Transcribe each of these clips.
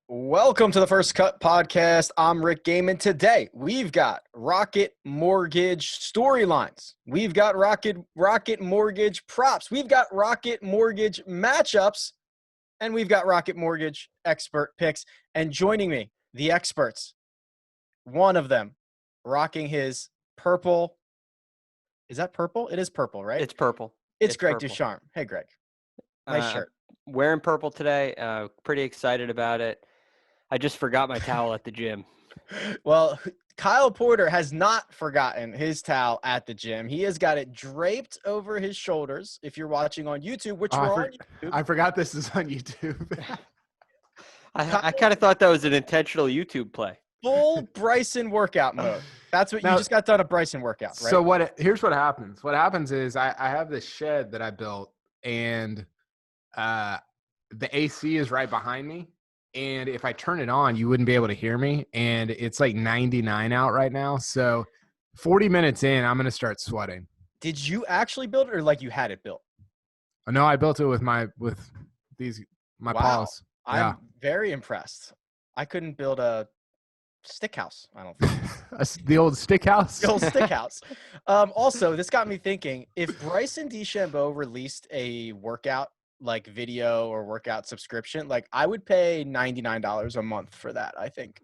Welcome to the First Cut Podcast. I'm Rick Gehman. Today, we've got Rocket Mortgage storylines. We've got Rocket Mortgage props. We've got Rocket Mortgage matchups. And we've got Rocket Mortgage expert picks. And joining me, the experts. One of them rocking his purple. Is that purple? It is purple, right? It's purple. It's Greg purple. Ducharme. Hey, Greg. Nice shirt. Wearing purple today. Pretty excited about it. I just forgot my towel at the gym. Well, Kyle Porter has not forgotten his towel at the gym. He has got it draped over his shoulders. If you're watching on YouTube, which we're on YouTube. I forgot this is on YouTube. I kind of thought that was an intentional YouTube play. Full Bryson workout mode. That's what you just got done, a Bryson workout, right? So here's what happens. What happens is I have this shed that I built, and the AC is right behind me. And if I turn it on, you wouldn't be able to hear me. And it's like 99 out right now. So 40 minutes in, I'm going to start sweating. Did you actually build it or like you had it built? No, I built it with my paws. Yeah. I'm very impressed. I couldn't build a stick house, I don't think. The old stick house? The old stick house. Also, this got me thinking, if Bryson DeChambeau released a workout like video or workout subscription, like I would pay $99 a month for that, I think.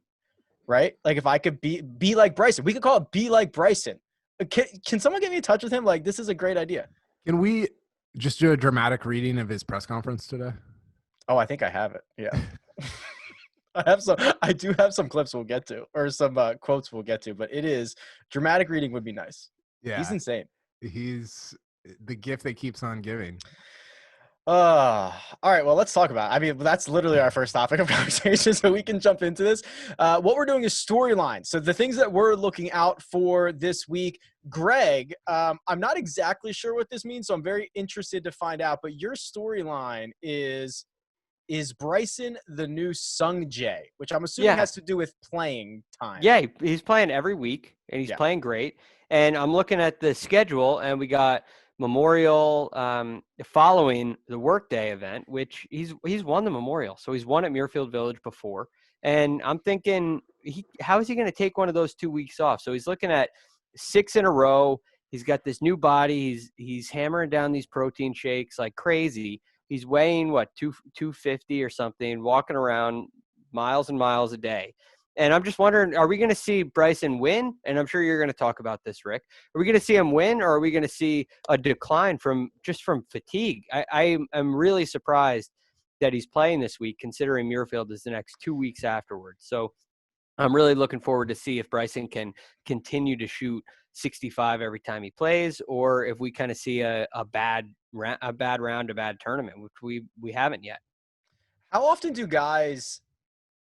Right? Like if I could be like Bryson, we could call it Be Like Bryson. Can someone get me in touch with him? Like, this is a great idea. Can we just do a dramatic reading of his press conference today? Oh, I think I have it. Yeah. I do have some clips we'll get to, or some quotes we'll get to, but it is dramatic reading would be nice. Yeah. He's insane. He's the gift that keeps on giving. All right, well, let's talk about it. I mean, that's literally our first topic of conversation, so we can jump into this. What we're doing is storylines. So the things that we're looking out for this week. Greg, I'm not exactly sure what this means, so I'm very interested to find out. But your storyline is Bryson the new Sungjae, which I'm assuming has to do with playing time. Yeah, he's playing every week, and he's playing great. And I'm looking at the schedule, and we got Memorial following the Workday event, which he's won the Memorial. So he's won at Muirfield Village before. And I'm thinking, how is he going to take one of those 2 weeks off? So he's looking at 6 in a row. He's got this new body. He's hammering down these protein shakes like crazy. He's weighing, 250 or something, walking around miles and miles a day. And I'm just wondering, are we going to see Bryson win? And I'm sure you're going to talk about this, Rick. Are we going to see him win, or are we going to see a decline from fatigue? I am really surprised that he's playing this week, considering Muirfield is the next 2 weeks afterwards. So I'm really looking forward to see if Bryson can continue to shoot 65 every time he plays, or if we kind of see a bad round, a bad tournament, which we haven't yet. How often do guys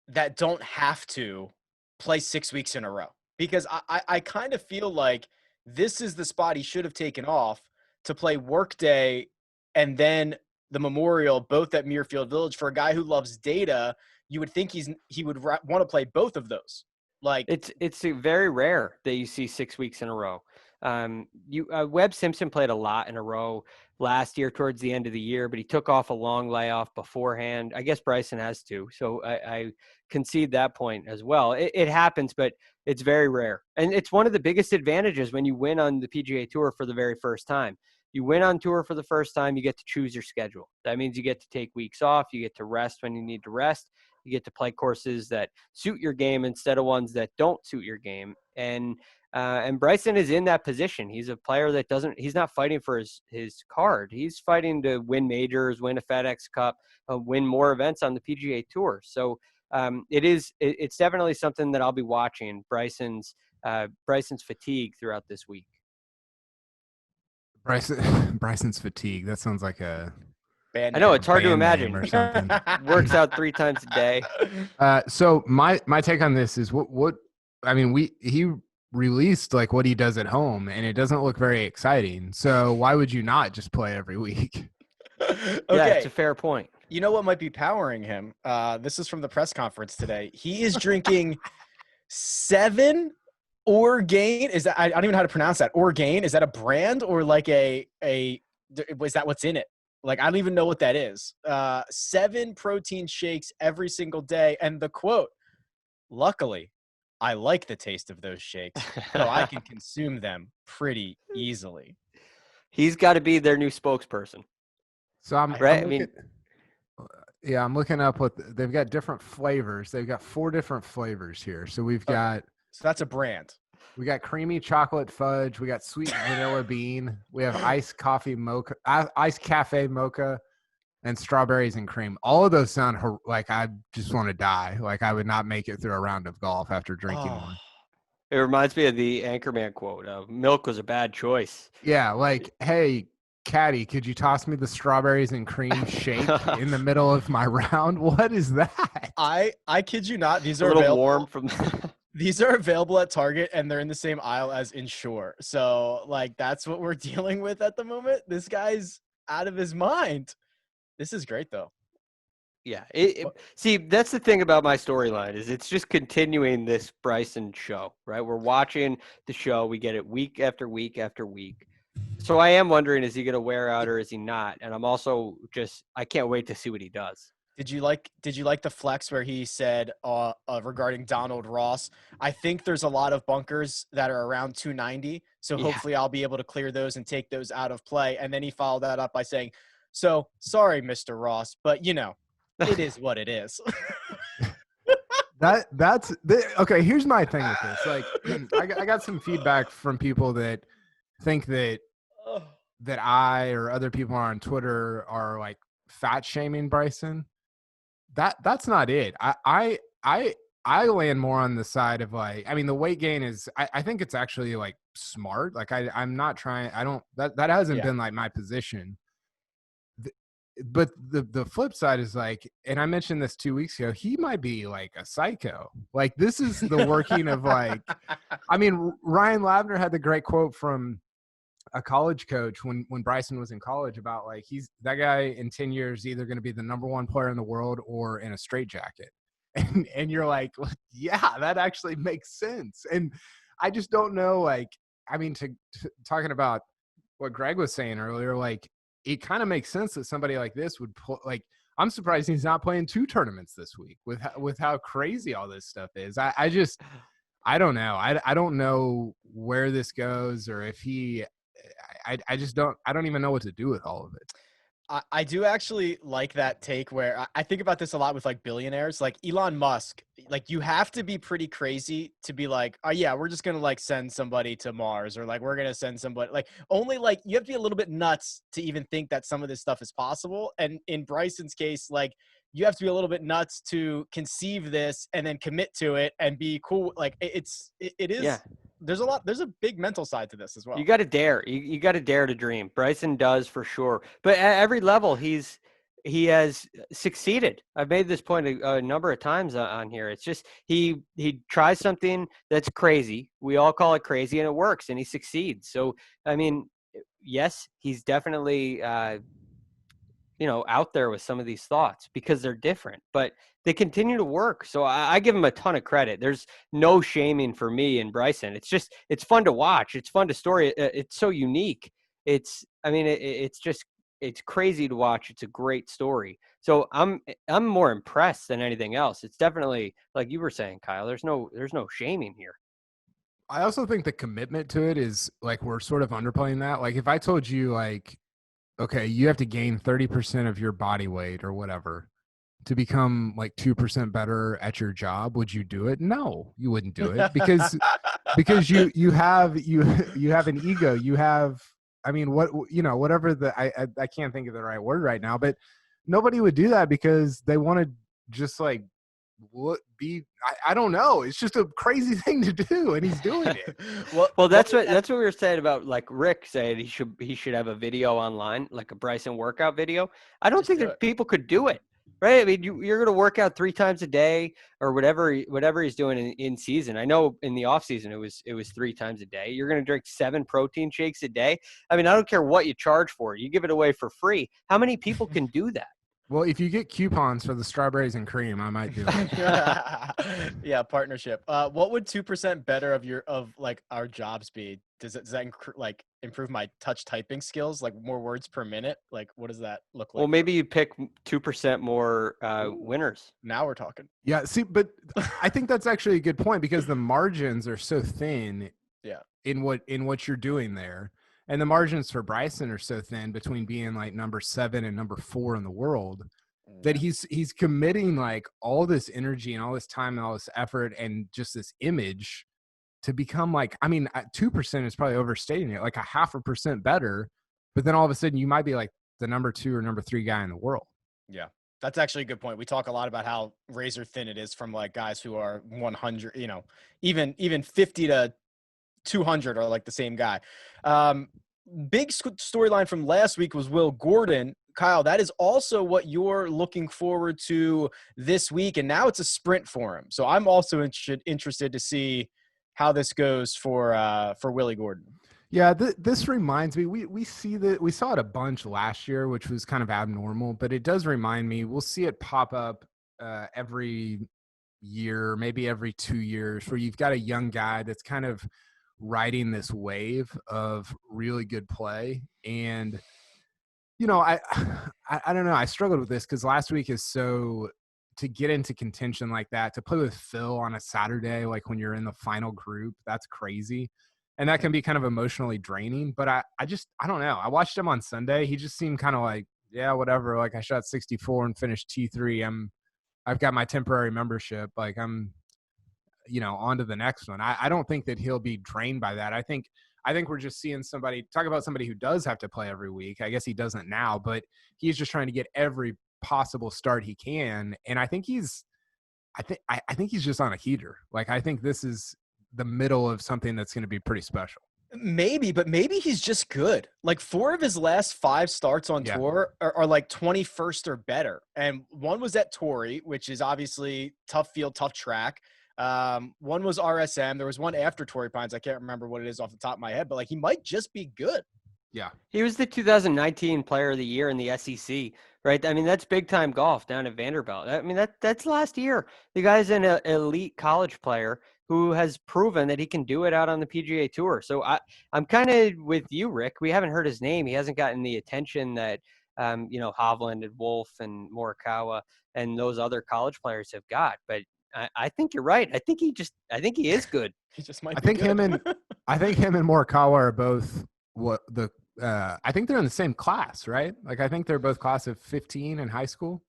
that don't have to play 6 weeks in a row? Because I kind of feel like this is the spot he should have taken off to play Workday and then the Memorial, both at Muirfield Village. For a guy who loves data, you would think he would want to play both of those. Like it's very rare that you see 6 weeks in a row. Webb Simpson played a lot in a row last year towards the end of the year, but he took off a long layoff beforehand. I guess Bryson has too. So I concede that point as well. It happens, but it's very rare. And it's one of the biggest advantages when you win on the PGA Tour for the very first time. You win on tour for the first time, you get to choose your schedule. That means you get to take weeks off. You get to rest when you need to rest. You get to play courses that suit your game instead of ones that don't suit your game. And Bryson is in that position. He's a player that he's not fighting for his card. He's fighting to win majors, win a FedEx Cup, win more events on the PGA Tour. So it's definitely something that I'll be watching, Bryson's fatigue throughout this week. Bryson's fatigue. That sounds like a band. I know, it's hard to imagine. Or something. Works out 3 times a day. So my take on this is he released like what he does at home, and it doesn't look very exciting. So why would you not just play every week? Okay. Yeah, it's a fair point. You know what might be powering him? This is from the press conference today. He is drinking 7 Orgain. Is that, I don't even know how to pronounce that. Orgain. Is that a brand or like is that what's in it? Like, I don't even know what that is. 7 protein shakes every single day. And the quote, luckily, I like the taste of those shakes, so I can consume them pretty easily. He's got to be their new spokesperson. So I'm looking up what they've got different flavors. They've got 4 different flavors here. So we've got so that's a brand. We got creamy chocolate fudge. We got sweet vanilla bean. We have iced cafe mocha, and strawberries and cream. All of those sound like I just want to die. Like I would not make it through a round of golf after drinking one. It reminds me of the Anchorman quote of milk was a bad choice. Yeah, like, hey, caddy, could you toss me the strawberries and cream shake in the middle of my round? What is that? I kid you not. These are a little available. Warm from. These are available at Target, and they're in the same aisle as Ensure. So, like, that's what we're dealing with at the moment. This guy's out of his mind. This is great, though. Yeah. See, that's the thing about my storyline is it's just continuing this Bryson show, right? We're watching the show. We get it week after week after week. So I am wondering, is he going to wear out or is he not? And I'm also I can't wait to see what he does. Did you like the flex where he said regarding Donald Ross, I think there's a lot of bunkers that are around 290. So hopefully I'll be able to clear those and take those out of play. And then he followed that up by saying, so sorry, Mr. Ross, but you know, it is what it is. Okay. Here's my thing with this. Like I got some feedback from people that think that I or other people on Twitter are like fat shaming Bryson. That's not it. I land more on the side of like, I mean, the weight gain is, I think it's actually like smart. Like I'm not trying, that hasn't been like my position. But the flip side is like, and I mentioned this 2 weeks ago, he might be like a psycho. Like this is the working of like, I mean, Ryan Lavner had the great quote from a college coach when Bryson was in college about like, that guy in 10 years either going to be the #1 player in the world or in a straitjacket. And you're like, well, yeah, that actually makes sense. And I just don't know, like, I mean, talking about what Greg was saying earlier, like, it kind of makes sense that somebody like this would like, I'm surprised he's not playing 2 tournaments this week with how crazy all this stuff is. I don't know. I don't know where this goes or if I just don't even know what to do with all of it. I do actually like that take where I think about this a lot with like billionaires, like Elon Musk. Like you have to be pretty crazy to be like, oh yeah, we're just going to like send somebody to Mars or like we're going to send somebody like only like you have to be a little bit nuts to even think that some of this stuff is possible. And in Bryson's case, like you have to be a little bit nuts to conceive this and then commit to it and be cool. Like it is. Yeah. There's a big mental side to this as well. You got to dare. You got to dare to dream. Bryson does for sure. But at every level, he has succeeded. I've made this point a number of times on here. It's just he tries something that's crazy. We all call it crazy, and it works, and he succeeds. So, I mean, yes, he's definitely out there with some of these thoughts because they're different, but they continue to work. So I give him a ton of credit. There's no shaming for me and Bryson. It's fun to watch. It's fun to story. It's so unique. It's crazy to watch. It's a great story. So I'm more impressed than anything else. It's definitely like you were saying, Kyle, there's no shaming here. I also think the commitment to it is like, we're sort of underplaying that. Like if I told you like, okay, you have to gain 30% of your body weight or whatever to become like 2% better at your job, would you do it? No, you wouldn't do it because you have an ego. You have, I mean, whatever I can't think of the right word right now, but nobody would do that because they want to just like I don't know. It's just a crazy thing to do, and he's doing it. well, that's what we were saying about like Rick saying he should have a video online, like a Bryson workout video. I don't think that people could do it, right? I mean, you're going to work out 3 times a day or whatever he's doing in season. I know in the off season it was 3 times a day. You're going to drink 7 protein shakes a day. I mean, I don't care what you charge for it. You give it away for free. How many people can do that? Well, if you get coupons for the strawberries and cream, I might do it. Yeah, partnership. What would 2% better of our jobs be? does that like improve my touch typing skills? Like more words per minute? Like what does that look like? Well, maybe you pick 2% more winners. Now we're talking. Yeah, see, but I think that's actually a good point because the margins are so thin. Yeah. In what you're doing there, and the margins for Bryson are so thin between being like number 7 and number 4 in the world that he's committing like all this energy and all this time and all this effort and just this image to become like, I mean, 2% is probably overstating it, like a 0.5% better, but then all of a sudden you might be like the number 2 or number 3 guy in the world. Yeah. That's actually a good point. We talk a lot about how razor thin it is from like guys who are 100, you know, even 50 to 200 are like the same guy. Big storyline from last week was Will Gordon. Kyle, that is also what you're looking forward to this week, and now it's a sprint for him. So I'm also interested to see how this goes for Willie Gordon. Yeah, this reminds me. We saw it a bunch last year, which was kind of abnormal, but it does remind me. We'll see it pop up every year, maybe every 2 years, where you've got a young guy that's kind of riding this wave of really good play. And you know, I don't know, I struggled with this because last week is so, to get into contention like that, to play with Phil on a Saturday, like when you're in the final group, that's crazy, and that can be kind of emotionally draining. But I don't know, I watched him on Sunday. He just seemed kind of like, yeah, whatever, like I shot 64 and finished T3. I've got my temporary membership, like I'm, you know, on to the next one. I don't think that he'll be drained by that. I think we're just seeing somebody talk about somebody who does have to play every week. I guess he doesn't now, but he's just trying to get every possible start he can. And I think he's just on a heater. Like, I think this is the middle of something that's going to be pretty special. Maybe, but maybe he's just good. Like 4 of his last 5 starts on tour are like 21st or better. And one was at Torrey, which is obviously tough field, tough track. One was RSM. There was one after Torrey Pines. I can't remember what it is off the top of my head, but like he might just be good. Yeah. He was the 2019 Player of the Year in the SEC, right? I mean, that's big time golf down at Vanderbilt. I mean, that's last year. The guy's an elite college player who has proven that he can do it out on the PGA Tour. So I'm kind of with you, Rick. We haven't heard his name. He hasn't gotten the attention that you know, Hovland and Wolf and Morikawa and those other college players have got. But I think you're right. I think he is good. He just might. I think him and Morikawa are both I think they're in the same class, right? Like I think they're both class of 15 in high school.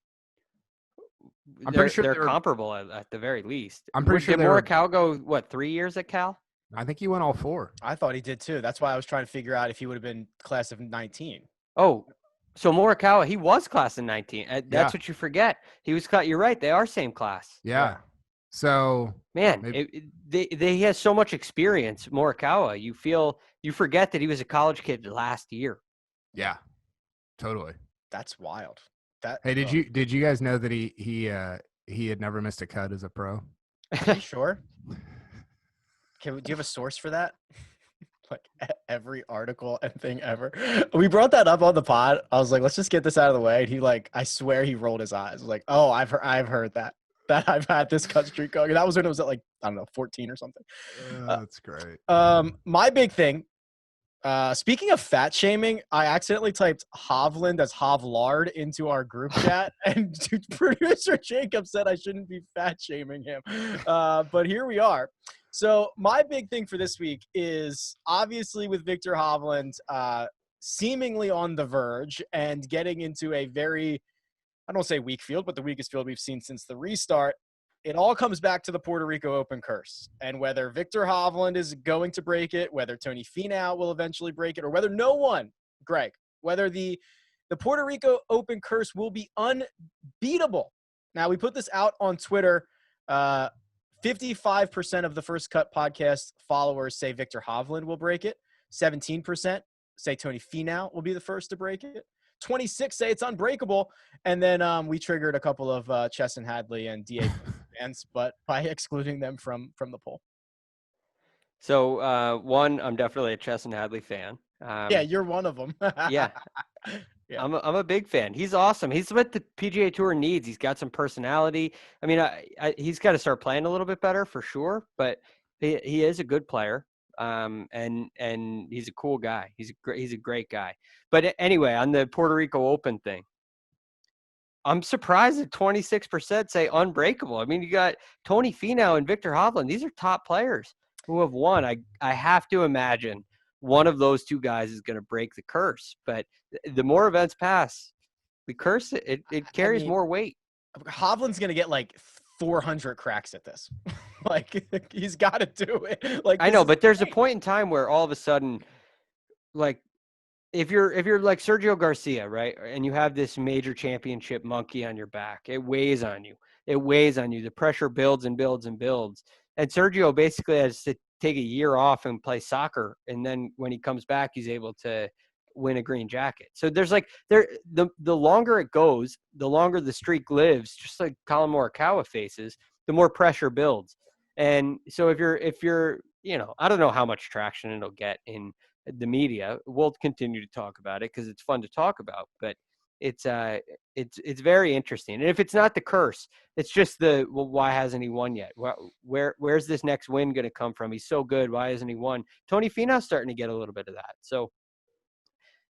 I'm pretty sure they're comparable at the very least. I'm pretty sure did Morikawa go 3 years at Cal? I think he went all 4. I thought he did too. That's why I was trying to figure out if he would have been class of 19. Oh, so Morikawa, he was class of 19. That's what you forget. He was class. You're right. They are same class. Yeah. So man, he has so much experience. Morikawa, you forget that he was a college kid last year. Yeah, totally. That's wild. Hey, did you guys know that he had never missed a cut as a pro? Are you sure? Do you have a source for that? Like every article and thing ever. We brought that up on the pod. I was like, let's just get this out of the way. And he I swear he rolled his eyes. I was like, oh, I've heard that I've had this cut streak going. That was when it was at like, I don't know, 14 or something. That's great. My big thing, speaking of fat shaming, I accidentally typed Hovland as Hovlard into our group chat, and producer Jacob said I shouldn't be fat shaming him. But here we are. So my big thing for this week is obviously with Viktor Hovland seemingly on the verge and getting into a very, I don't say weak field, but the weakest field we've seen since the restart. It all comes back to the Puerto Rico Open curse, and whether Viktor Hovland is going to break it, whether Tony Finau will eventually break it, or whether no one, Greg, whether the Puerto Rico Open curse will be unbeatable. Now, we put this out on Twitter. 55% of the First Cut podcast followers say Viktor Hovland will break it. 17% say Tony Finau will be the first to break it. 26 say it's unbreakable. And then we triggered a couple of Chesson Hadley and DA fans, but by excluding them from the poll. So one, I'm definitely a Chesson Hadley fan. Yeah, you're one of them. Yeah. Yeah. I'm a big fan. He's awesome. He's what the PGA Tour needs. He's got some personality. I mean, he's got to start playing a little bit better for sure, but he is a good player. and he's a cool guy. He's a great guy. But anyway, on the Puerto Rico Open thing, I'm surprised that 26% say unbreakable. I mean, you got Tony Finau and Viktor Hovland. These are top players who have won. I have to imagine one of those two guys is going to break the curse. But the more events pass, the curse, it carries more weight. Hovland's going to get like 400 cracks at this. Like, he's got to do it. Like, I know, but there's a point in time where all of a sudden, like, if you're like Sergio Garcia, right, and you have this major championship monkey on your back, it weighs on you. The pressure builds and builds and builds. And Sergio basically has to take a year off and play soccer, and then when he comes back, he's able to win a green jacket. So there's like the longer it goes, the longer the streak lives. Just like Colin Morikawa faces, the more pressure builds. And so if you're I don't know how much traction it'll get in the media. We'll continue to talk about it because it's fun to talk about, but it's very interesting. And if it's not the curse, it's just why hasn't he won yet? Where's this next win going to come from? He's so good. Why hasn't he won? Tony Finau's starting to get a little bit of that. So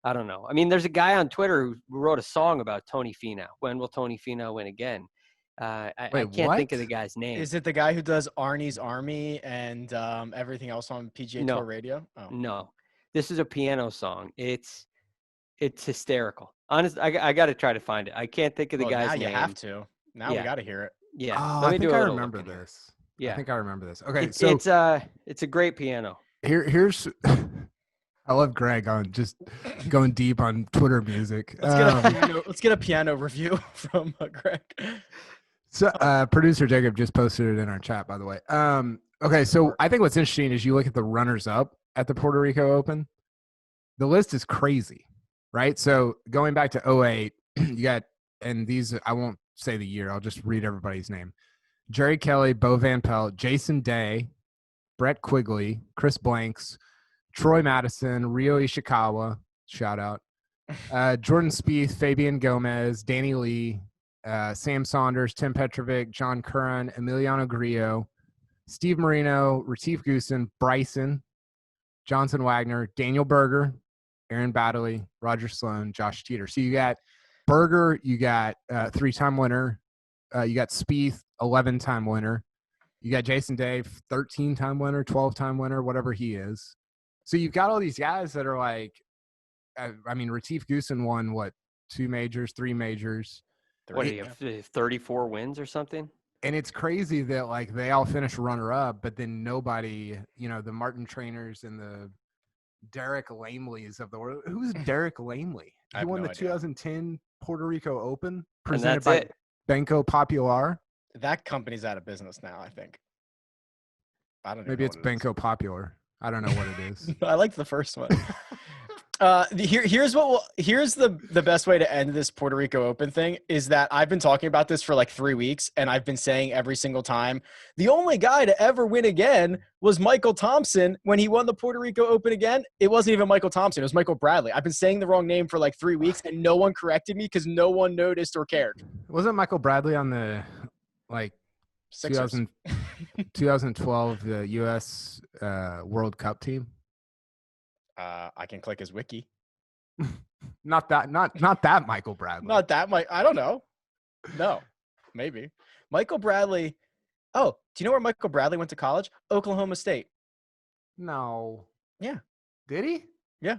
I don't know. I mean, there's a guy on Twitter who wrote a song about Tony Finau. When will Tony Finau win again? I can't think of the guy's name. Is it the guy who does Arnie's Army and everything else on PGA Tour radio? Oh. No. This is a piano song. It's hysterical. Honestly, I got to try to find it. I can't think of the guy's name. Now you have to. Now we got to hear it. Yeah. Oh, I think I remember this. Yeah. I think I remember this. Okay, so it's a great piano. Here's I love Greg on just going deep on Twitter music. Let's get a piano review from Greg. So producer Jacob just posted it in our chat, by the way. Okay, so I think what's interesting is you look at the runners-up at the Puerto Rico Open. The list is crazy, right? So going back to 2008, you got, and these, I won't say the year, I'll just read everybody's name. Jerry Kelly, Bo Van Pelt, Jason Day, Brett Quigley, Chris Blanks, Troy Madison, Ryo Ishikawa, shout out, Jordan Spieth, Fabian Gomez, Danny Lee, Sam Saunders, Tim Petrovic, John Curran, Emiliano Grillo, Steve Marino, Retief Goosen, Bryson, Johnson Wagner, Daniel Berger, Aaron Baddeley, Roger Sloan, Josh Teeter. So you got Berger, you got 3-time winner, you got Spieth, 11-time winner, you got Jason Day, 13-time winner, 12-time winner, whatever he is. So you've got all these guys that are like, I mean, Retief Goosen won, 2 majors, 3 majors. What do you have, 34 wins or something? And it's crazy that like they all finish runner-up, but then nobody, the Martin Trainers and the Derek Lameleys of the world. Who's Derek Lamely? He won the 2010 Puerto Rico Open presented by Banco Popular. That company's out of business now, I think. I don't know. Maybe it's Banco Popular. I don't know what it is. I like the first one. Here's the best way to end this Puerto Rico Open thing is that I've been talking about this for like 3 weeks, and I've been saying every single time the only guy to ever win again was Michael Thompson when he won the Puerto Rico Open again. It wasn't even Michael Thompson; it was Michael Bradley. I've been saying the wrong name for like 3 weeks, and no one corrected me because no one noticed or cared. Wasn't Michael Bradley on the 2012 the U.S. World Cup team? I can click his wiki. Not that Michael Bradley. Not that Mike. I don't know. No, maybe Michael Bradley. Oh, do you know where Michael Bradley went to college? Oklahoma State. No. Yeah. Did he? Yeah.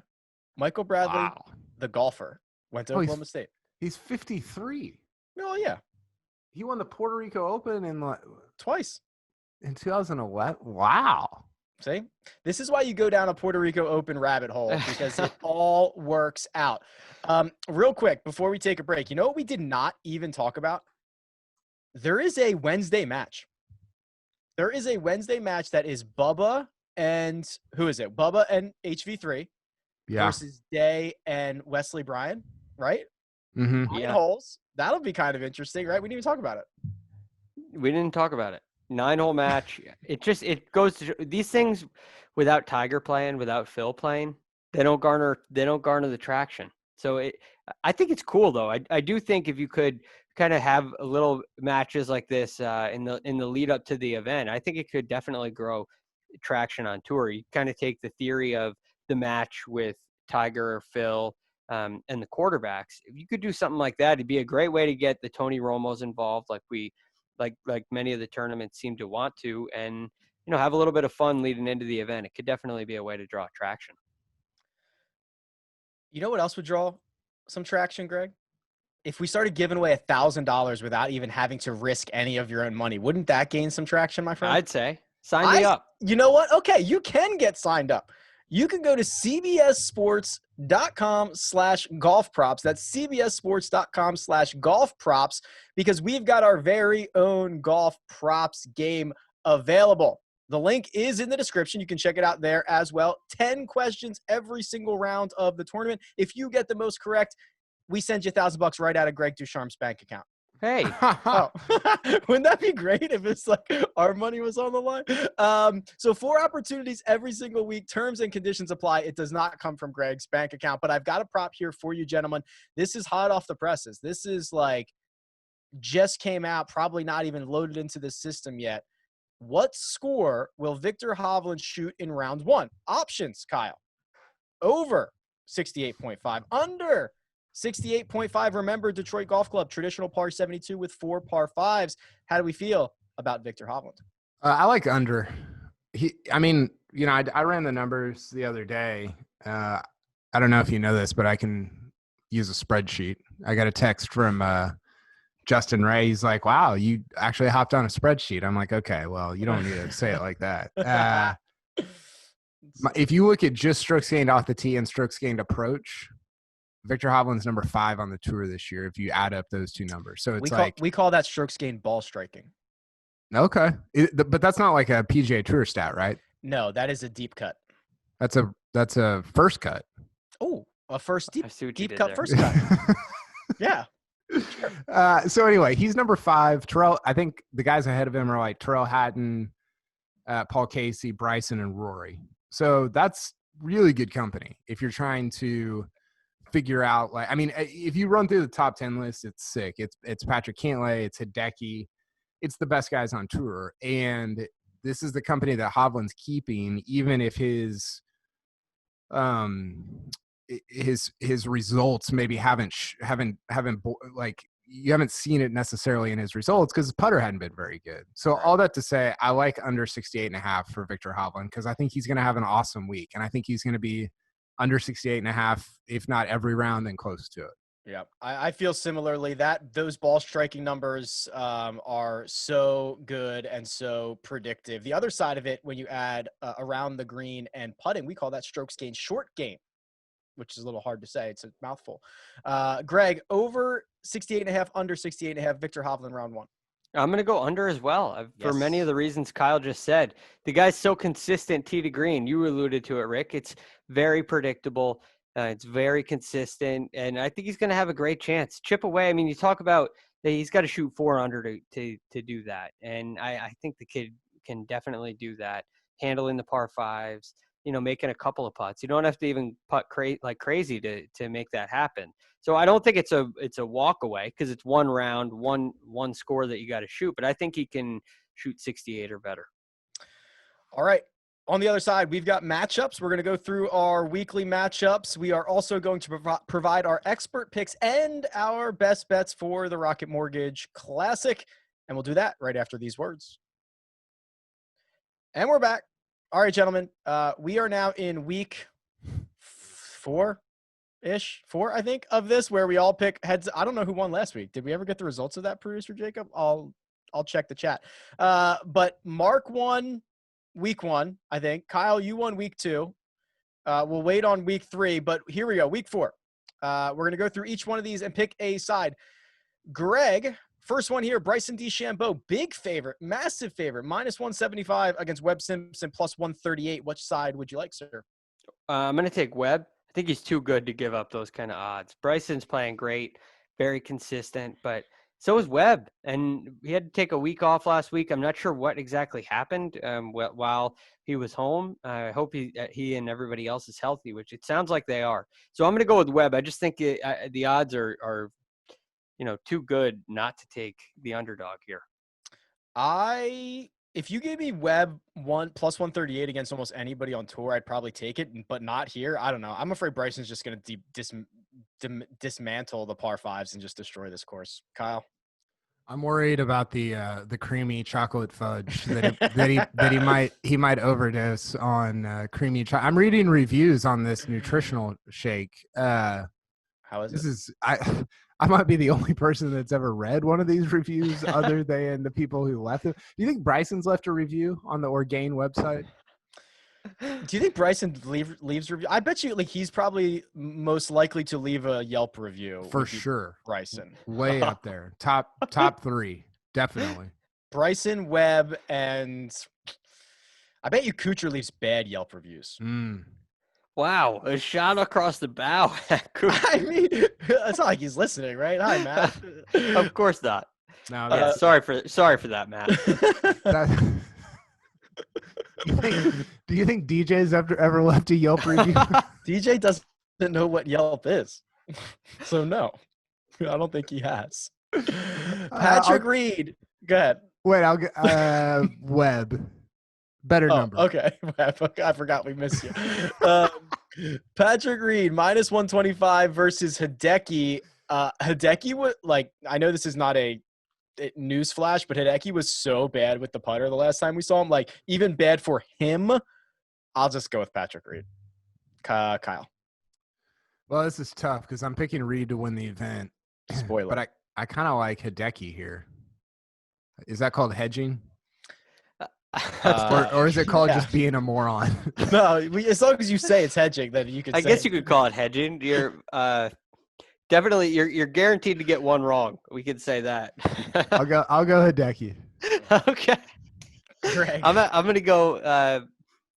Michael Bradley, the golfer, went to Oklahoma State. He's 53. Oh yeah. He won the Puerto Rico Open in twice in 2011. Wow. See, this is why you go down a Puerto Rico Open rabbit hole, because it all works out. Real quick, before we take a break, you know what we did not even talk about? There is a Wednesday match. There is a Wednesday match that is Bubba and who is it? Bubba and HV3 versus Day and Wesley Bryan, right? Mm-hmm. 9 holes. That'll be kind of interesting, right? We didn't even talk about it. We didn't talk about it. 9-hole match. It goes to these things without Tiger playing, without Phil playing, they don't garner the traction. So I think it's cool though. I do think if you could kind of have a little matches like this in the lead up to the event, I think it could definitely grow. traction on tour. You kind of take the theory of the match with Tiger or Phil and the quarterbacks. If you could do something like that, it'd be a great way to get the Tony Romos involved, like many of the tournaments seem to want to, and have a little bit of fun leading into the event. It could definitely be a way to draw traction. You know what else would draw some traction, Greg? If we started giving away $1,000 without even having to risk any of your own money, wouldn't that gain some traction, my friend? I'd say sign me up. You know what? Okay, you can get signed up. You can go to cbssports.com/golf props. That's cbssports.com/golf props, because we've got our very own golf props game available. The link is in the description. You can check it out there as well. 10 questions every single round of the tournament. If you get the most correct, we send you $1,000 right out of Greg Ducharme's bank account. Hey. Oh, wouldn't that be great if it's like our money was on the line? So 4 opportunities every single week. Terms and conditions apply. It does not come from Greg's bank account, but I've got a prop here for you, gentlemen. This is hot off the presses. This is like just came out, probably not even loaded into the system yet. What score will Viktor Hovland shoot in round 1? Options, Kyle. Over 68.5. Under 68.5. Remember, Detroit Golf Club, traditional par 72 with 4 par 5s. How do we feel about Viktor Hovland? I like under. I ran the numbers the other day. I don't know if you know this, but I can use a spreadsheet. I got a text from Justin Ray. He's like, wow, you actually hopped on a spreadsheet. I'm like, okay, well, you don't need to say it like that. If you look at just strokes gained off the tee and strokes gained approach, Viktor Hovland's number 5 on the tour this year if you add up those two numbers. So we call that strokes gained ball striking. Okay. But that's not like a PGA Tour stat, right? No, that is a deep cut. That's a first cut. Oh, a first deep cut there. first cut. Yeah. Sure. So anyway, he's number 5. Terrell, I think the guys ahead of him are like Terrell Hatton, Paul Casey, Bryson, and Rory. So that's really good company if you're trying to figure out, if you run through the top 10 list, it's sick. It's Patrick Cantlay, it's Hideki, it's the best guys on tour, and this is the company that Hovland's keeping, even if his results maybe haven't you haven't seen it necessarily in his results because his putter hadn't been very good. So all that to say, I like under 68.5 for Viktor Hovland because I think he's going to have an awesome week, and I think he's going to be under 68.5, if not every round, then close to it. Yeah, I feel similarly. Those ball striking numbers are so good and so predictive. The other side of it, when you add around the green and putting, we call that strokes gained short game, which is a little hard to say. It's a mouthful. Greg, over 68.5, under 68.5, Viktor Hovland round 1. I'm going to go under as well for many of the reasons Kyle just said. The guy's so consistent tee to green. You alluded to it, Rick. It's very predictable. It's very consistent, and I think he's going to have a great chance. Chip away. I mean, you talk about that he's got to shoot 4 under to do that, and I think the kid can definitely do that, handling the par 5s, making a couple of putts. You don't have to even putt like crazy to make that happen. So I don't think it's a walk away because it's one round, one score that you got to shoot, but I think he can shoot 68 or better. All right. On the other side, we've got matchups. We're going to go through our weekly matchups. We are also going to provide our expert picks and our best bets for the Rocket Mortgage Classic. And we'll do that right after these words. And we're back. All right, gentlemen. We are now in week 4, I think, of this, where we all pick heads. I don't know who won last week. Did we ever get the results of that, producer Jacob? I'll check the chat. But Mark won week 1, I think. Kyle, you won week 2. We'll wait on week 3, but here we go. Week 4. We're going to go through each one of these and pick a side. Greg, first one here, Bryson DeChambeau, big favorite, massive favorite, -175 against Webb Simpson, +138. Which side would you like, sir? I'm going to take Webb. I think he's too good to give up those kind of odds. Bryson's playing great, very consistent, but so is Webb, and he had to take a week off last week. I'm not sure what exactly happened while he was home. I hope he and everybody else is healthy, which it sounds like they are. So I'm going to go with Webb. I just think the odds are too good not to take the underdog here. I if you gave me Webb plus 138 against almost anybody on tour, I'd probably take it, but not here. I don't know. I'm afraid Bryson's just going to dismantle the par fives and just destroy this course. Kyle, I'm worried about the creamy chocolate fudge that he might overdose on creamy chocolate. I'm reading reviews on this nutritional shake. How is this? I might be the only person that's ever read one of these reviews other than the people who left it. Do you think Bryson's left a review on the Orgain website? Do you think Bryson leaves review? I bet you he's probably most likely to leave a Yelp review. For sure. Bryson. Way up there. Top 3. Definitely. Bryson, Webb, and I bet you Kuchar leaves bad Yelp reviews. Wow, a shot across the bow. I mean, it's not like he's listening, right? Hi, Matt. Of course not. No, yeah, sorry for that, Matt. Do you think DJ's ever left a Yelp review? DJ doesn't know what Yelp is, so no, I don't think he has. Patrick Reed, go ahead. Wait, I'll get Webb. Better number. Okay. I forgot we missed you. Patrick Reed, minus 125 versus Hideki. Hideki was I know this is not a news flash, but Hideki was so bad with the putter the last time we saw him. Even bad for him. I'll just go with Patrick Reed. Kyle. Well, this is tough because I'm picking Reed to win the event. Spoiler. But I kind of like Hideki here. Is that called hedging? Or is it called just being a moron? No, as long as you say it's hedging, then you could. I guess you could call it hedging. You're definitely you're guaranteed to get one wrong. We could say that. I'll go Hideki. Okay. Greg. I'm gonna go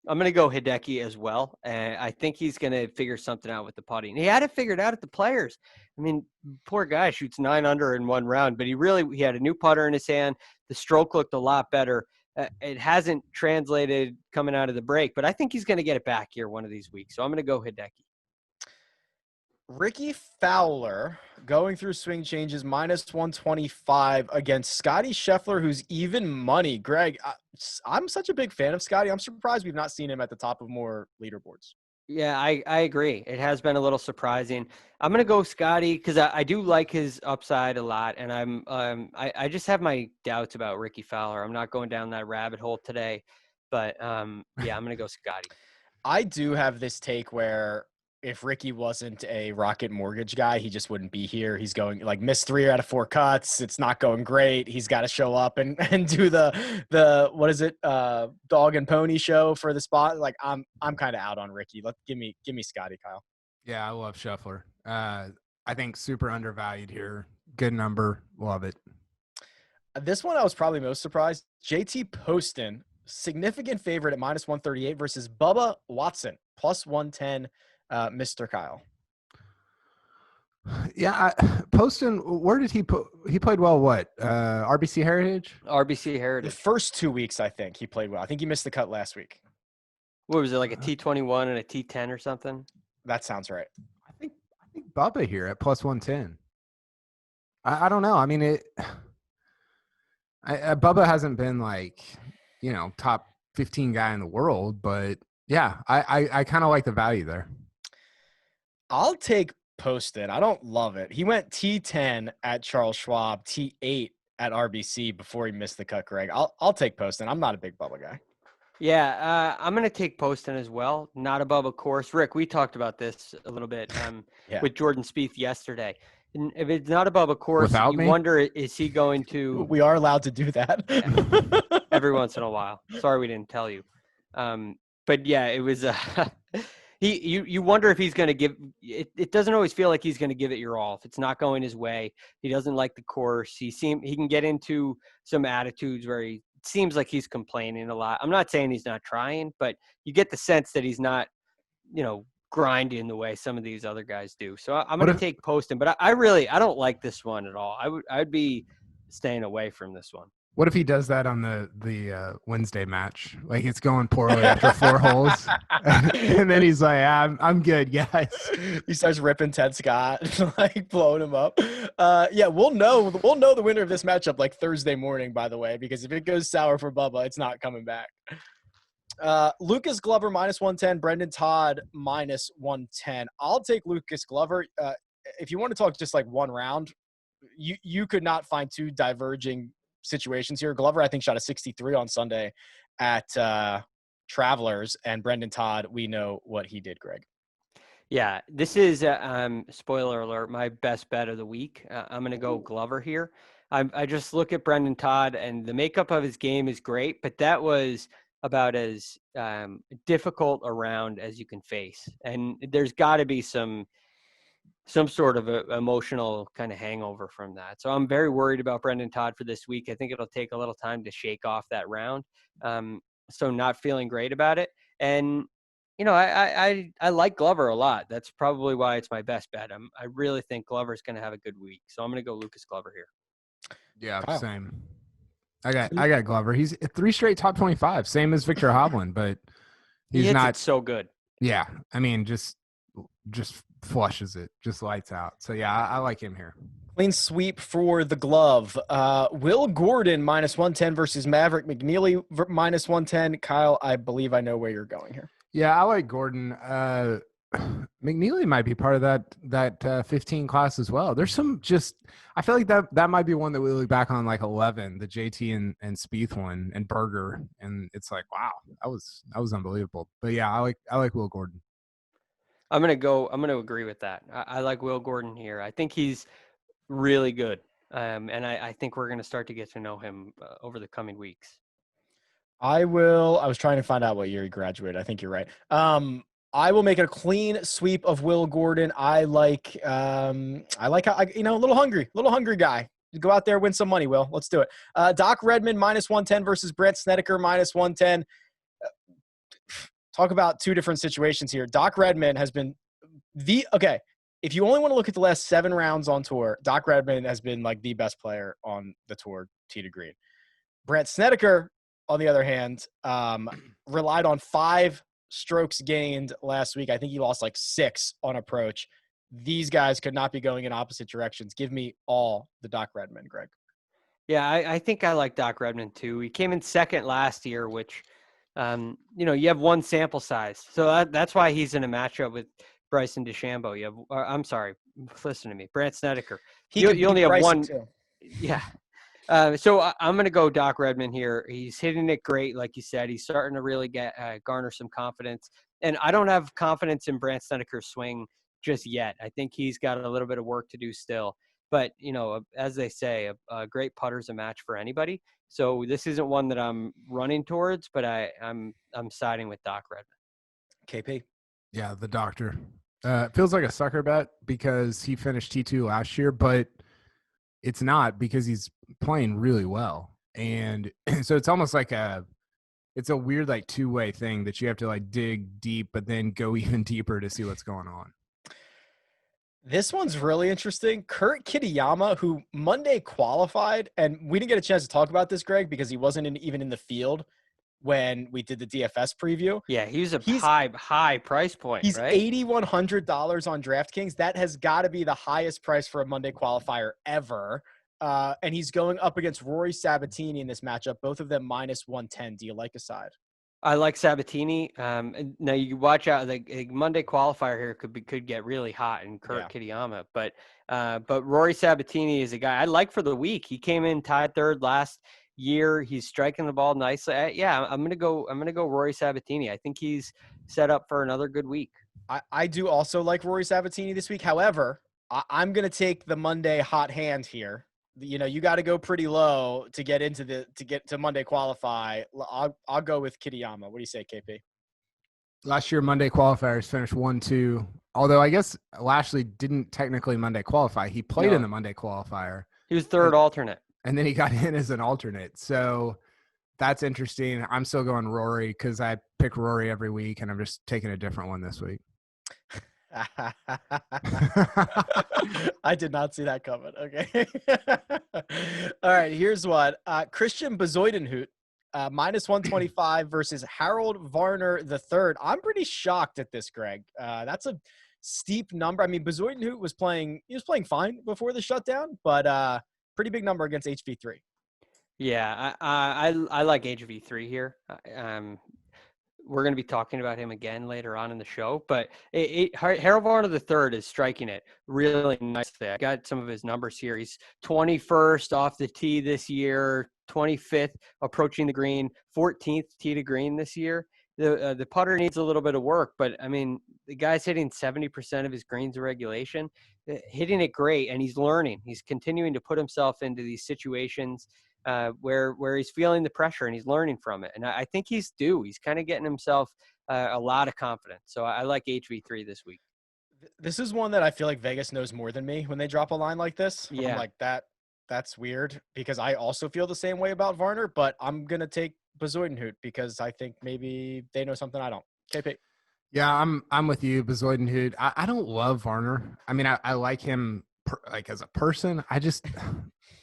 Hideki as well. And I think he's gonna figure something out with the putting. He had it figured out at the Players. I mean, poor guy shoots 9 under in one round, but he had a new putter in his hand. The stroke looked a lot better. It hasn't translated coming out of the break, but I think he's going to get it back here one of these weeks. So I'm going to go Hideki. Ricky Fowler going through swing changes, minus 125 against Scotty Scheffler, who's even money. Greg, I'm such a big fan of Scotty. I'm surprised we've not seen him at the top of more leaderboards. Yeah, I agree. It has been a little surprising. I'm going to go Scotty because I do like his upside a lot, and I just have my doubts about Ricky Fowler. I'm not going down that rabbit hole today, but yeah, I'm going to go Scotty. I do have this take where if Ricky wasn't a Rocket Mortgage guy, he just wouldn't be here. He's going missed 3 out of 4 cuts. It's not going great. He's got to show up and do the what is it? Dog and pony show for the spot. I'm kind of out on Ricky. Give me Scotty, Kyle. Yeah, I love Scheffler. I think super undervalued here. Good number. Love it. This one I was probably most surprised. JT Poston, significant favorite at minus 138 versus Bubba Watson, plus 110. Mr. Kyle. Yeah, Poston, where did he played well? What? RBC Heritage? RBC Heritage. The first 2 weeks, I think he played well. I think he missed the cut last week. What was it, like a T21 and a T10 or something? That sounds right. I think Bubba here at plus 110. I don't know. I mean, Bubba hasn't been top 15 guy in the world, but yeah, I kind of like the value there. I'll take Poston. I don't love it. He went T10 at Charles Schwab, T8 at RBC before he missed the cut, Greg. I'll take Poston. I'm not a big Bubba guy. Yeah, I'm going to take Poston as well. Not a Bubba course. Rick, we talked about this a little bit with Jordan Spieth yesterday. And if it's not a Bubba course, wonder, is he going to... We are allowed to do that. Every once in a while. Sorry we didn't tell you. But yeah, it was you wonder if he's going to give it. It doesn't always feel like he's going to give it your all. If it's not going his way, he doesn't like the course. He can get into some attitudes where he seems like he's complaining a lot. I'm not saying he's not trying, but you get the sense that he's not, grinding the way some of these other guys do. So I'm going to take Poston, but I don't like this one at all. I'd be staying away from this one. What if he does that on the Wednesday match? Like it's going poorly after 4 holes, and then he's like, "I'm good, guys." He starts ripping Ted Scott, like blowing him up. Yeah, we'll know the winner of this matchup like Thursday morning, by the way, because if it goes sour for Bubba, it's not coming back. Lucas Glover -110, Brendan Todd -110. I'll take Lucas Glover. If you want to talk just like one round, you could not find two diverging situations here. Glover, I think, shot a 63 on Sunday at Travelers, and Brendan Todd, we know what he did, Greg. Yeah, this is, spoiler alert, my best bet of the week. I'm going to go Glover here. I just look at Brendan Todd, and the makeup of his game is great, but that was about as difficult a round as you can face. And there's got to be some sort of a emotional kind of hangover from that. So I'm very worried about Brendan Todd for this week. I think it'll take a little time to shake off that round. So not feeling great about it. And, you know, I like Glover a lot. That's probably why it's my best bet. I really think Glover's going to have a good week. So I'm going to go Lucas Glover here. Yeah, Wow. same. I got Glover. He's 3 straight top 25, same as Viktor Hovland, but he's not so good. Yeah, I mean, just flushes it, just lights out. So yeah, I like him here. Clean sweep for the glove. Will Gordon -110 versus Maverick McNeely -110. Kyle, I believe I know where you're going here. Yeah, I like Gordon. McNeely might be part of that 15 class as well. There's some I feel like that might be one that we look back on like 11, the JT and Spieth one and Berger, and it's like, wow, that was unbelievable. But yeah, I like Will Gordon. I'm gonna agree with that. I like Will Gordon here. I think he's really good, and I think we're gonna start to get to know him over the coming weeks. I was trying to find out what year he graduated. I think you're right. I will make it a clean sweep of Will Gordon. I like how, a little hungry guy. Go out there, win some money, Will. Let's do it. Doc Redman -110 versus Brandt Snedeker -110. Talk about two different situations here. Doc Redman has been if you only want to look at the last 7 rounds on tour, Doc Redman has been like the best player on the tour, tee to green. Brandt Snedeker, on the other hand, relied on 5 strokes gained last week. I think he lost like 6 on approach. These guys could not be going in opposite directions. Give me all the Doc Redman, Greg. Yeah, I think I like Doc Redman too. He came in second last year, which, you have one sample size. So that's why he's in a matchup with Bryson DeChambeau. I'm sorry, listen to me, Brandt Snedeker. You only have one. Too. Yeah. So I'm going to go Doc Redman here. He's hitting it great, like you said. He's starting to really garner some confidence. And I don't have confidence in Brandt Snedeker's swing just yet. I think he's got a little bit of work to do still. But, as they say, a great putter's a match for anybody. So this isn't one that I'm running towards, but I'm siding with Doc Redman. KP. Yeah, the doctor. Feels like a sucker bet because he finished T2 last year, but it's not because he's playing really well. And so it's almost like it's a weird like two-way thing that you have to like dig deep, but then go even deeper to see what's going on. This one's really interesting. Kurt Kitayama, who Monday qualified, and we didn't get a chance to talk about this, Greg, because he wasn't even in the field when we did the DFS preview. Yeah, he's high price point. He's right? $8,100 on DraftKings. That has got to be the highest price for a Monday qualifier ever. And he's going up against Rory Sabatini in this matchup. Both of them -110. Do you like a side? I like Sabatini. Now you watch out. The Monday qualifier here could get really hot in Kurt Kitayama, but Rory Sabatini is a guy I like for the week. He came in tied 3rd last year. He's striking the ball nicely. I'm gonna go Rory Sabatini. I think he's set up for another good week. I do also like Rory Sabatini this week. However, I'm gonna take the Monday hot hand here. You got to go pretty low to get to Monday qualify. I'll go with Kitayama. What do you say, KP? Last year, Monday qualifiers finished 1-2. Although I guess Lashley didn't technically Monday qualify. He played in the Monday qualifier. He was 3rd alternate. And then he got in as an alternate. So that's interesting. I'm still going Rory because I pick Rory every week, and I'm just taking a different one this week. I did not see that coming. Okay. All right. Here's what Christian Bezuidenhout, minus 125 versus Harold Varner III. I'm pretty shocked at this, Greg. That's a steep number. I mean, Bezuidenhout was playing fine before the shutdown, but pretty big number against HV3. Yeah, I like HV3 here. We're going to be talking about him again later on in the show, but Harold Varner III is striking it really nicely. I got some of his numbers here. He's 21st off the tee this year, 25th approaching the green, 14th tee to green this year. The putter needs a little bit of work, but I mean, the guy's hitting 70% of his greens in regulation, hitting it great, and he's learning. He's continuing to put himself into these situations where he's feeling the pressure and he's learning from it. And I think he's due. He's kind of getting himself a lot of confidence. So I like HV3 this week. This is one that I feel like Vegas knows more than me when they drop a line like this. Yeah. I'm like, that's weird because I also feel the same way about Varner, but I'm going to take Bezuidenhout because I think maybe they know something I don't. KP. Yeah, I'm with you, Bezuidenhout. I don't love Varner. I mean, I like him like as a person. I just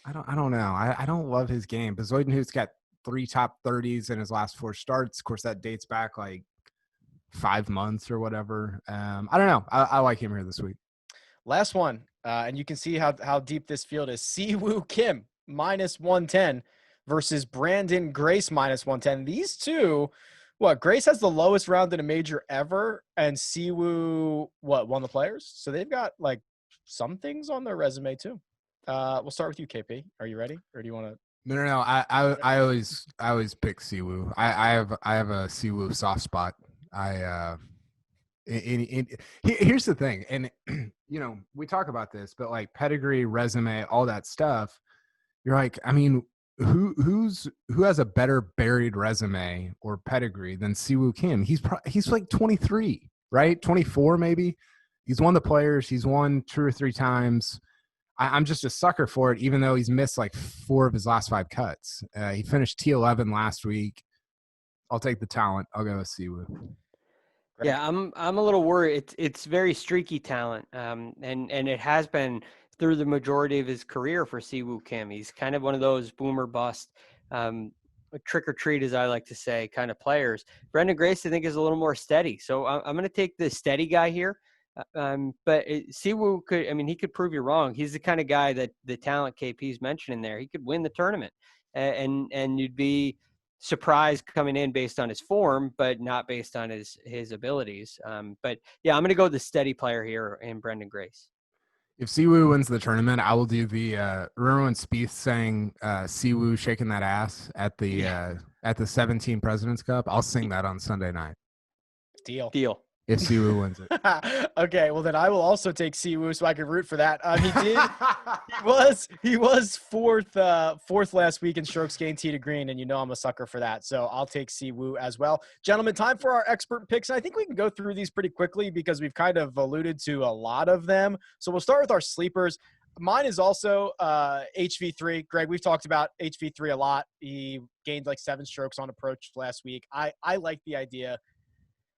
I don't know. I don't love his game. Bezuidenhout's got 3 top 30s in his last 4 starts. Of course, that dates back like 5 months or whatever. I don't know. I like him here this week. Last one, and you can see how deep this field is. Siwoo Kim minus 110 versus Brandon Grace minus 110. These two, Grace has the lowest round in a major ever, and Siwoo won the Players. So they've got like some things on their resume too. We'll start with you, KP. Are you ready, or do you want to? No. I always pick Siwoo. I have a Siwoo soft spot. Here's the thing, and we talk about this, but like pedigree, resume, all that stuff. You're like, I mean, who has a better buried resume or pedigree than Siwoo Kim? He's like 23, right? 24 maybe. He's won the Players. He's won 2 or 3 times. I'm just a sucker for it, even though he's missed like 4 of his last 5 cuts. He finished T11 last week. I'll take the talent. I'll go with Siwoo. Yeah, I'm a little worried. It's very streaky talent, and it has been through the majority of his career for Siwoo Kim. He's kind of one of those boomer bust, trick or treat, as I like to say, kind of players. Brendan Grace, I think, is a little more steady. So I'm going to take the steady guy here. But Siwoo he could prove you wrong. He's the kind of guy that the talent KP's mentioning there. He could win the tournament, and you'd be surprised coming in based on his form, but not based on his abilities. But yeah, I'm going to go with the steady player here in Brendan Grace. If Siwoo wins the tournament, I will do the remember when Spieth sang Siwoo shaking that ass at the 17 President's Cup? I'll sing that on Sunday night. Deal. If Siwoo wins it. Okay, well then I will also take Siwoo so I can root for that. He was fourth last week in strokes gained tee to green, and I'm a sucker for that. So I'll take Siwoo as well. Gentlemen, time for our expert picks. And I think we can go through these pretty quickly because we've kind of alluded to a lot of them. So we'll start with our sleepers. Mine is also HV3. Greg, we've talked about HV3 a lot. He gained like 7 strokes on approach last week. I like the idea,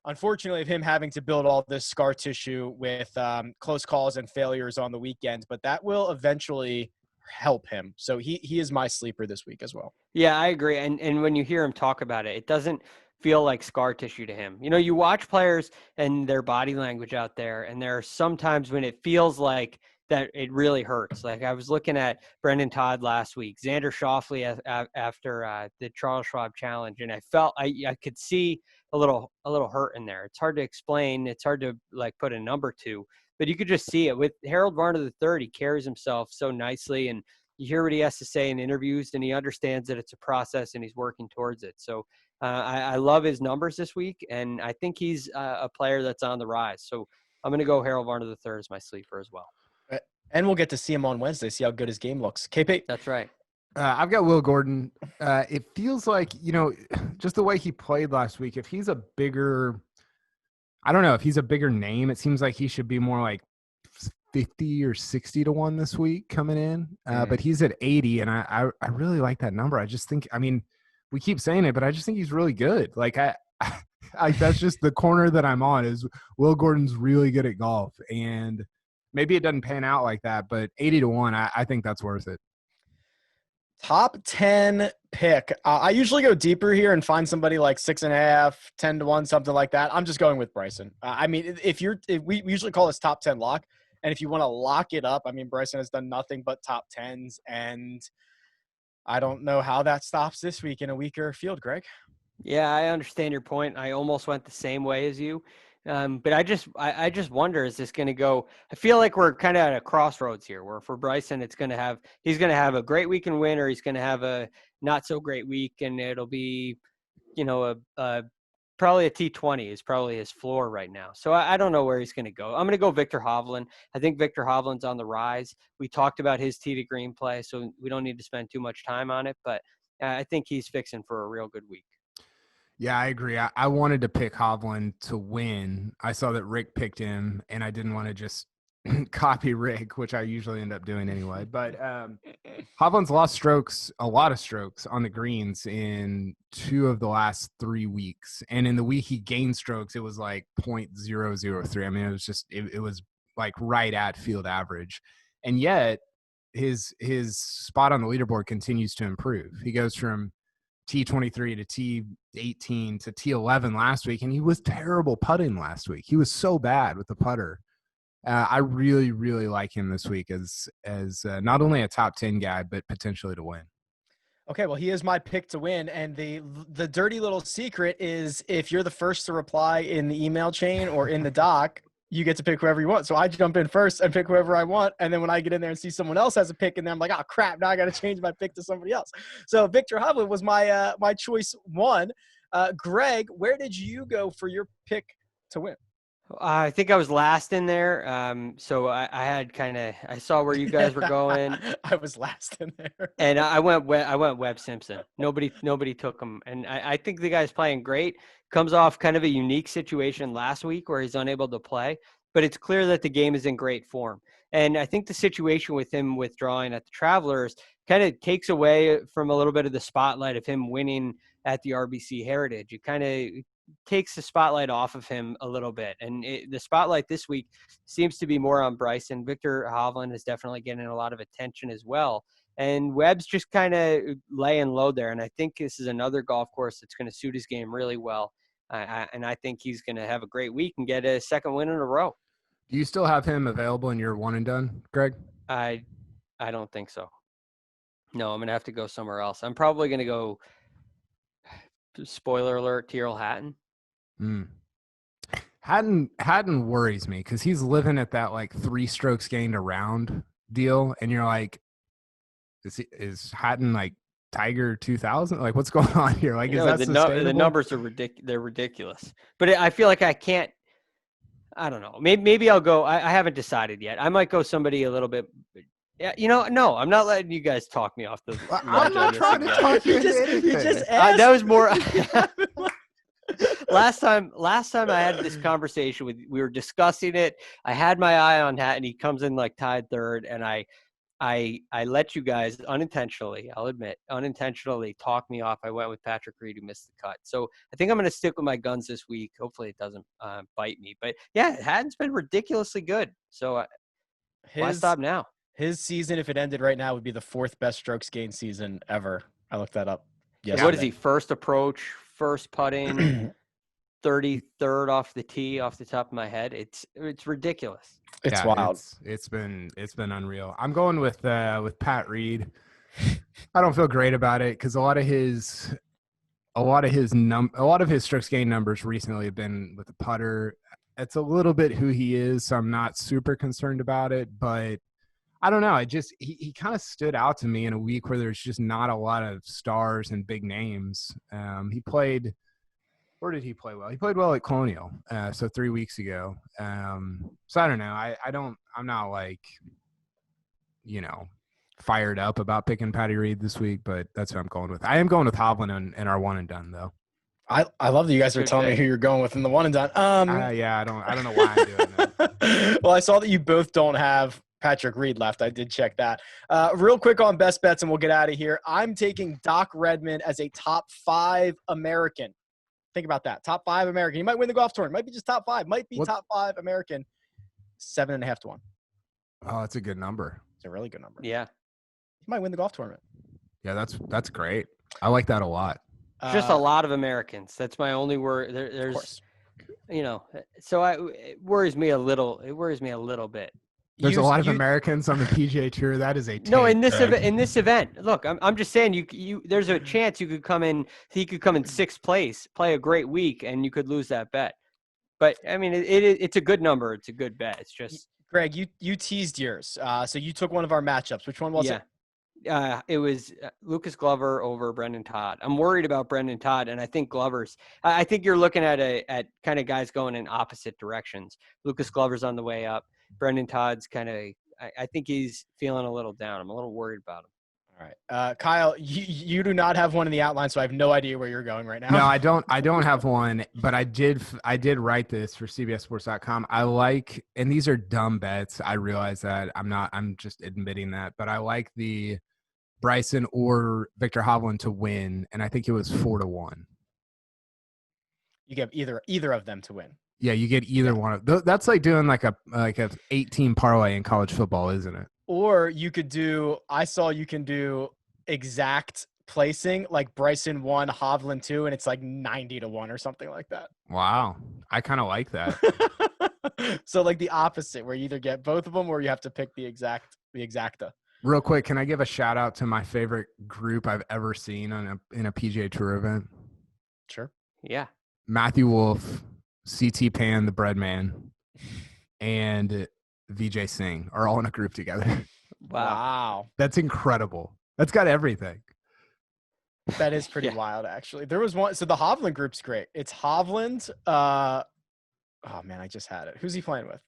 unfortunately, of him having to build all this scar tissue with close calls and failures on the weekend, but that will eventually help him. So he is my sleeper this week as well. Yeah, I agree. And when you hear him talk about it, it doesn't feel like scar tissue to him. You watch players and their body language out there, and there are some times when it feels like that it really hurts. Like I was looking at Brendan Todd last week, Xander Schauffele after the Charles Schwab Challenge, and I felt I could see a little hurt in there. It's hard to explain. It's hard to like put a number to, but you could just see it with Harold Varner III. He carries himself so nicely, and you hear what he has to say in interviews, and he understands that it's a process and he's working towards it. So I love his numbers this week, and I think he's a player that's on the rise. So I'm going to go Harold Varner III as my sleeper as well. And we'll get to see him on Wednesday, see how good his game looks. KP. That's right. I've got Will Gordon. It feels like, just the way he played last week, if he's a bigger name, it seems like he should be more like 50 or 60 to 1 this week coming in. But he's at 80, and I really like that number. I just think, we keep saying it, but I just think he's really good. Like Like that's just the corner that I'm on. Is Will Gordon's really good at golf, and maybe it doesn't pan out like that, but 80-1, I think that's worth it. Top 10 pick. I usually go deeper here and find somebody like 6.5, 10-1, something like that. I'm just going with Bryson. I mean, if we usually call this top 10 lock, and if you want to lock it up, I mean, Bryson has done nothing but top 10s, and I don't know how that stops this week in a weaker field, Greg. Yeah, I understand your point. I almost went the same way as you. But I just wonder, is this going to go? I feel like we're kind of at a crossroads here, where for Bryson, he's going to have a great week and win, or he's going to have a not so great week, and it'll be, probably a T20 is probably his floor right now. So I don't know where he's going to go. I'm going to go Viktor Hovland. I think Viktor Hovland's on the rise. We talked about his tee to green play, so we don't need to spend too much time on it, but I think he's fixing for a real good week. Yeah, I agree. I wanted to pick Hovland to win. I saw that Rick picked him, and I didn't want to just copy Rick, which I usually end up doing anyway. But Hovland's lost a lot of strokes on the greens in 2 of the last 3 weeks. And in the week he gained strokes, it was like 0.003. I mean, it was just it was like right at field average. And yet his spot on the leaderboard continues to improve. He goes from T23 to T18 to T11 last week, and he was terrible putting last week. He was so bad with the putter. I really, really like him this week as not only a top 10 guy, but potentially to win. Okay, well, he is my pick to win, and the dirty little secret is if you're the first to reply in the email chain or in the doc, you get to pick whoever you want. So I jump in first and pick whoever I want. And then when I get in there and see someone else has a pick in there, I'm like, oh, crap, now I got to change my pick to somebody else. So Viktor Hovland was my choice 1. Greg, where did you go for your pick to win? I think I was last in there. So I had I saw where you guys were going. I was last in there. And I went Webb Simpson. Nobody took him. And I think the guy's playing great. Comes off kind of a unique situation last week where he's unable to play, but it's clear that the game is in great form. And I think the situation with him withdrawing at the Travelers kind of takes away from a little bit of the spotlight of him winning at the RBC Heritage. It kind of takes the spotlight off of him a little bit. And the spotlight this week seems to be more on Bryson. Viktor Hovland is definitely getting a lot of attention as well. And Webb's just kind of laying low there. And I think this is another golf course that's going to suit his game really well. And I think he's going to have a great week and get a second win in a row. Do you still have him available in your one and done, Greg? I don't think so. No, I'm going to have to go somewhere else. I'm probably going to go, spoiler alert, Tyrrell Hatton. Hatton worries me because he's living at that like 3 strokes gained around deal. And you're like, is Hatton like Tiger 2000? Like, what's going on here? Like, is that sustainable? The numbers are they're ridiculous. But I feel like I can't. I don't know. Maybe I'll go. I haven't decided yet. I might go somebody a little bit. Yeah, no, I'm not letting you guys talk me off the. I'm not trying to talk you into anything. You just asked. That was more. Last time I had this conversation we were discussing it. I had my eye on Hatton. He comes in like tied third, and I let you guys unintentionally, I'll admit, talk me off. I went with Patrick Reed, who missed the cut. So I think I'm going to stick with my guns this week. Hopefully it doesn't bite me. But yeah, Hatton's been ridiculously good. So why stop now? His season, if it ended right now, would be the 4th best strokes gained season ever. I looked that up. Yes. What is he? First approach, first putting, 33rd off the tee, off the top of my head. It's ridiculous. It's wild. It's been unreal. I'm going with Pat Reed. I don't feel great about it because a lot of his strokes gained numbers recently have been with the putter. It's a little bit who he is, so I'm not super concerned about it. But I don't know. He kind of stood out to me in a week where there's just not a lot of stars and big names. He played. Where did he play well? He played well at Colonial, so 3 weeks ago. So I don't know. I'm not like, fired up about picking Patty Reed this week, but that's who I'm going with. I am going with Hovland in our one and done though. I love that you guys are telling me who you're going with in the one and done. Yeah, I don't know why I'm doing that. Well, I saw that you both don't have Patrick Reed left. I did check that. Real quick on best bets, and we'll get out of here. I'm taking Doc Redman as a top 5 American. Think about that. Top 5 American. He might win the golf tournament. Might be just top 5. Might be top 5 American. 7.5 to 1. Oh, that's a good number. It's a really good number. Yeah. He might win the golf tournament. Yeah, that's great. I like that a lot. Just a lot of Americans. That's my only word. There's, so it worries me a little. It worries me a little bit. There's a lot of Americans on the PGA Tour. That is a take, no in this event. In this event, look, I'm just saying you. There's a chance you could come in. He could come in 6th place, play a great week, and you could lose that bet. But I mean, it's a good number. It's a good bet. It's just Greg, you teased yours. So you took one of our matchups. Which one was it? It was Lucas Glover over Brendan Todd. I'm worried about Brendan Todd, and I think Glover's. I think you're looking at kind of guys going in opposite directions. Lucas Glover's on the way up. Brendan Todd's kind of. I think he's feeling a little down. I'm a little worried about him. All right, Kyle, you do not have one in the outline, so I have no idea where you're going right now. No, I don't have one, but I did write this for CBSSports.com. I like, and these are dumb bets. I realize that I'm just admitting that, but I like the Bryson or Viktor Hovland to win, and I think it was 4 to 1. You get either of them to win. Yeah, you get either one of. That's like doing like a 18 parlay in college football, isn't it? Or you could do. I saw you can do exact placing, like Bryson 1, Hovland 2, and it's like 90 to 1 or something like that. Wow, I kind of like that. So like the opposite, where you either get both of them or you have to pick the exacta. Real quick, can I give a shout out to my favorite group I've ever seen in a PGA Tour event? Sure. Yeah. Matthew Wolf, CT Pan, the bread man, and Vijay Singh are all in a group together. Wow. That's incredible. That's got everything. That is pretty wild, actually. There was one. So the Hovland group's great. It's Hovland. Oh, man, I just had it. Who's he playing with?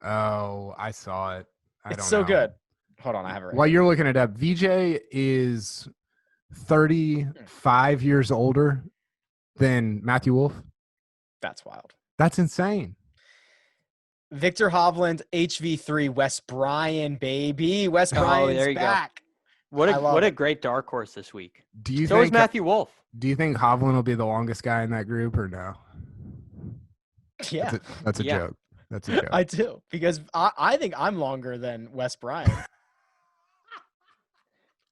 Oh, I saw it. It's so good. Hold on, I have it right While here. you're looking it up, Vijay is 35 years older than Matthew Wolf. That's wild. That's insane. Viktor Hovland, HV3, Wes Bryan, baby. Wes Bryan's there you back. Go. What a great dark horse this week. So is Matthew Wolf. Do you think Hovland will be the longest guy in that group or no? Yeah. That's a joke. That's a joke. I do, because I think I'm longer than Wes Bryan.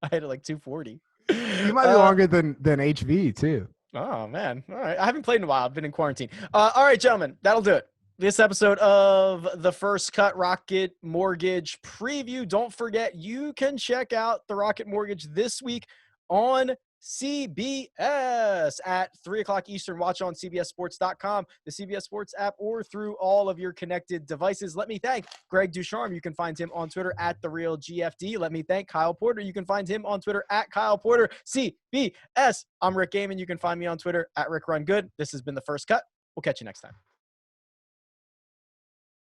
I had it like 240. You might be longer than HV too. Oh, man. All right. I haven't played in a while. I've been in quarantine. All right, gentlemen. That'll do it. This episode of the First Cut Rocket Mortgage preview. Don't forget, you can check out the Rocket Mortgage this week on CBS at 3 o'clock Eastern. Watch on CBSSports.com, the CBS Sports app, or through all of your connected devices. Let me thank Greg Ducharme. You can find him on Twitter at TheRealGFD. Let me thank Kyle Porter. You can find him on Twitter at Kyle Porter CBS. I'm Rick Gehman. You can find me on Twitter at Rick Run Good. This has been The First Cut. We'll catch you next time.